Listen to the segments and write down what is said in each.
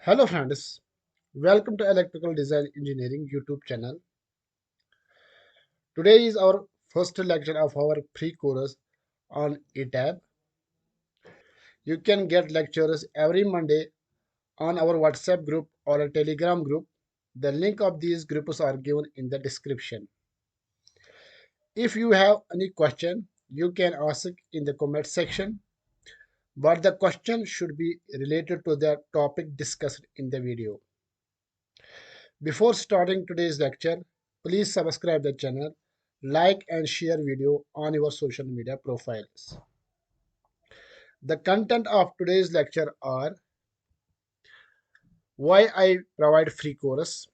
Hello friends, welcome to Electrical Design Engineering YouTube channel. Today is our first lecture of our pre-course on ETAP. You can get lectures every Monday on our WhatsApp group or a Telegram group. The link of these groups are given in the description. If you have any question, you can ask in the comment section, but the question should be related to the topic discussed in the video. Before starting today's lecture, please subscribe the channel, like and share video on your social media profiles. The content of today's lecture are why I provide free course,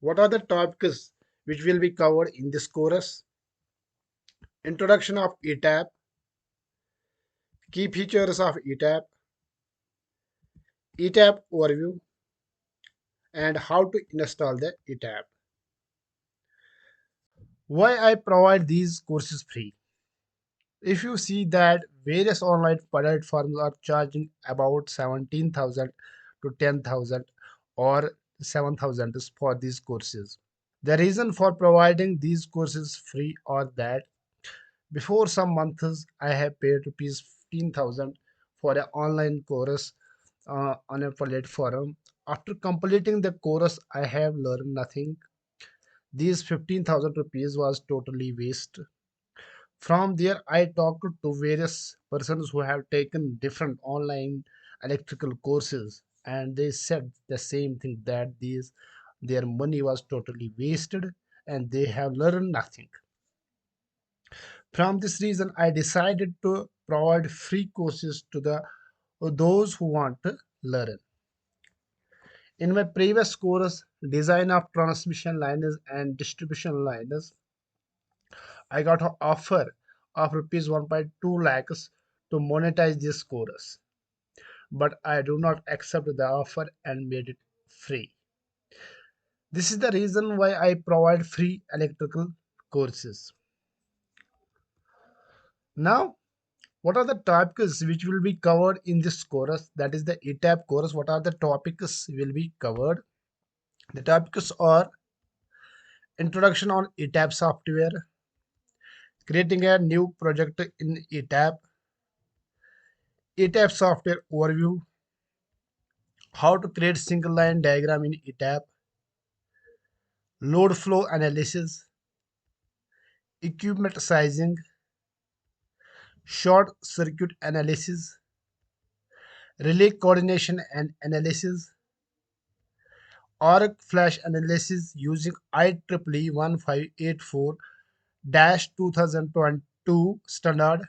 what are the topics which will be covered in this course, introduction of ETAP, key features of ETAP, ETAP overview, and how to install the ETAP. Why I provide these courses free? If you see that various online platforms are charging about 17,000 to 10,000 or 7,000 for these courses. The reason for providing these courses free are that before some months I have paid rupees 15,000 for an online course on a platform. After completing the course, I have learned nothing. These 15,000 rupees was totally waste. From there, I talked to various persons who have taken different online electrical courses, and they said the same thing that their money was totally wasted and they have learned nothing. From this reason, I decided to provide free courses to the those who want to learn. In my previous course, design of transmission lines and distribution lines, I got an offer of rupees 1.2 lakhs to monetize this course, but I do not accept the offer and made it free. This is the reason why I provide free electrical courses. Now, what are the topics which will be covered in this course? That is the ETAP course. What are the topics will be covered? The topics are introduction on ETAP software, creating a new project in ETAP, ETAP software overview, how to create single line diagram in ETAP, load flow analysis, equipment sizing, short circuit analysis, relay coordination and analysis, arc flash analysis using IEEE 1584-2022 standard,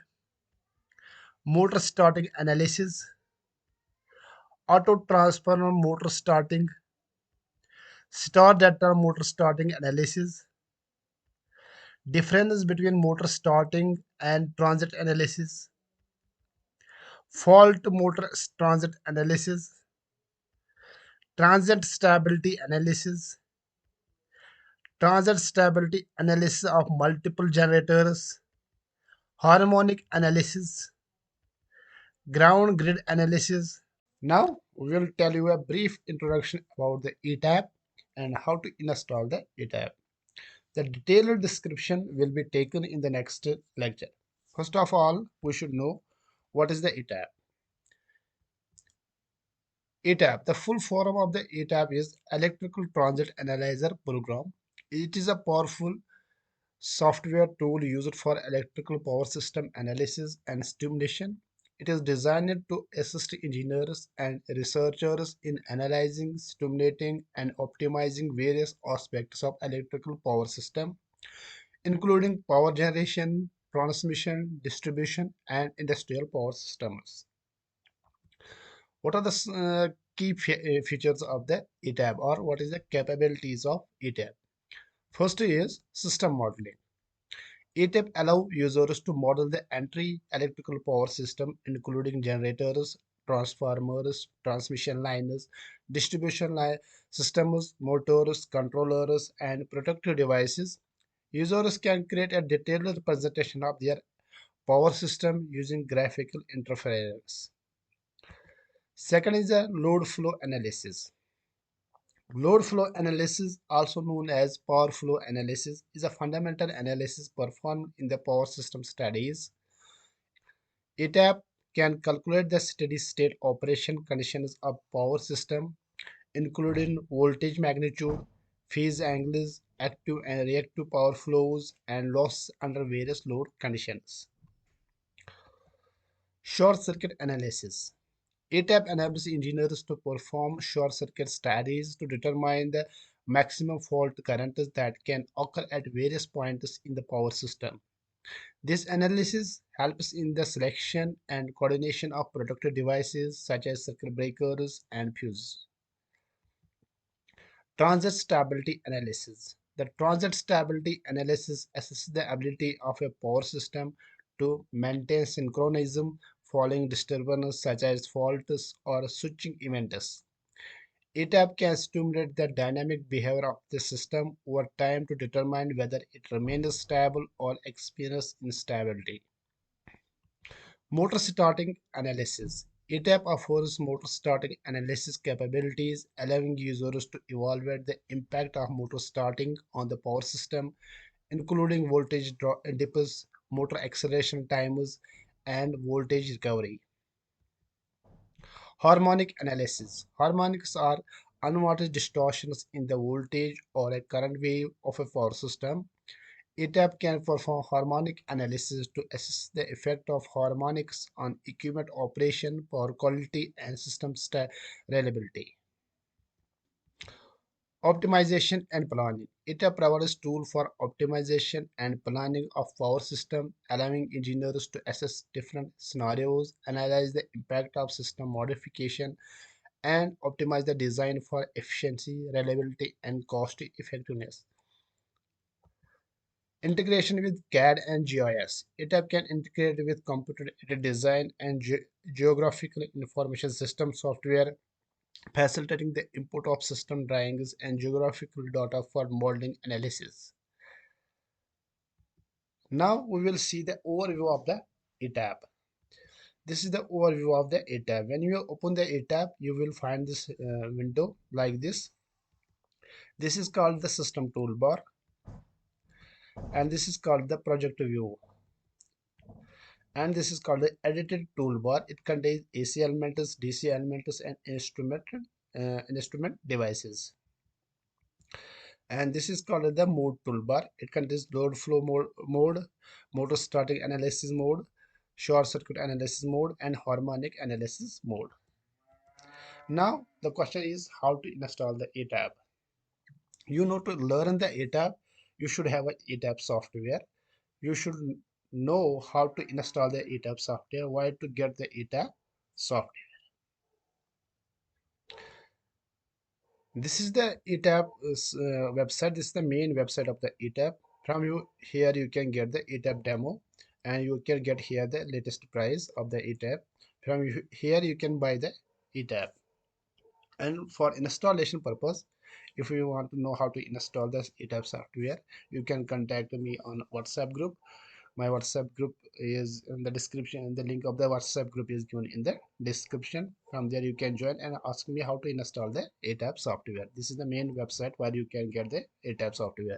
motor starting analysis, auto transformer motor starting, star data motor starting analysis, difference between motor starting and transit analysis, fault motor transit analysis, transit stability analysis, transit stability analysis of multiple generators, harmonic analysis, ground grid analysis. Now we will tell you a brief introduction about the ETAP and how to install the ETAP. The detailed description will be taken in the next lecture. First of all, we should know what is the ETAP. ETAP, the full form of the ETAP is Electrical Transit Analyzer Program. It is a powerful software tool used for electrical power system analysis and stimulation. It is designed to assist engineers and researchers in analyzing, stimulating, and optimizing various aspects of electrical power system, including power generation, transmission, distribution, and industrial power systems. What are the key features of the ETAP, or what is the capabilities of ETAP? First is system modeling. ETAP allows users to model the entry electrical power system, including generators, transformers, transmission lines, distribution line systems, motors, controllers, and protective devices. Users can create a detailed representation of their power system using graphical interface. Second is the load flow analysis. Load flow analysis, also known as power flow analysis, is a fundamental analysis performed in the power system studies. ETAP can calculate the steady state operation conditions of power system, including voltage magnitude, phase angles, active and reactive power flows, and loss under various load conditions. Short circuit analysis. ETAP enables engineers to perform short circuit studies to determine the maximum fault currents that can occur at various points in the power system. This analysis helps in the selection and coordination of protective devices such as circuit breakers and fuses. Transit stability analysis. The transit stability analysis assesses the ability of a power system to maintain synchronism following disturbances such as faults or switching events. ETAP can stimulate the dynamic behavior of the system over time to determine whether it remains stable or experiences instability. Motor starting analysis. ETAP offers motor starting analysis capabilities, allowing users to evaluate the impact of motor starting on the power system, including voltage dips, motor acceleration times, and voltage recovery. Harmonic analysis. Harmonics are unwanted distortions in the voltage or a current wave of a power system. ETAP can perform harmonic analysis to assess the effect of harmonics on equipment operation, power quality, and system reliability. Optimization and planning. ETAP provides tools for optimization and planning of power system, allowing engineers to assess different scenarios, analyze the impact of system modification, and optimize the design for efficiency, reliability, and cost effectiveness. Integration with CAD and GIS. ETAP can integrate with computer-aided design and geographical information system software, facilitating the input of system drawings and geographical data for modeling analysis. Now we will see the overview of the ETAP. This is the overview of the ETAP. When you open the ETAP, you will find this window like this. This is called the system toolbar, and this is called the project view, and this is called the edited toolbar. It contains AC elements, DC elements, and instrument devices. And this is called the mode toolbar. It contains load flow mode, motor starting analysis mode, short circuit analysis mode, and harmonic analysis mode. Now the question is how to install the ETAP. You know, to learn the ETAP, you should have a ETAP software. You should know how to install the ETAP software, why to get the ETAP software. This is the ETAP website. This is the main website of the ETAP. From here you can get the ETAP demo, and you can get here the latest price of the ETAP. From here you can buy the ETAP. And for installation purpose, if you want to know how to install this ETAP software, you can contact me on WhatsApp group. My WhatsApp group is in the description, and the link of the WhatsApp group is given in the description. From there you can join and ask me how to install the ETAP software. This is the main website where you can get the ETAP software.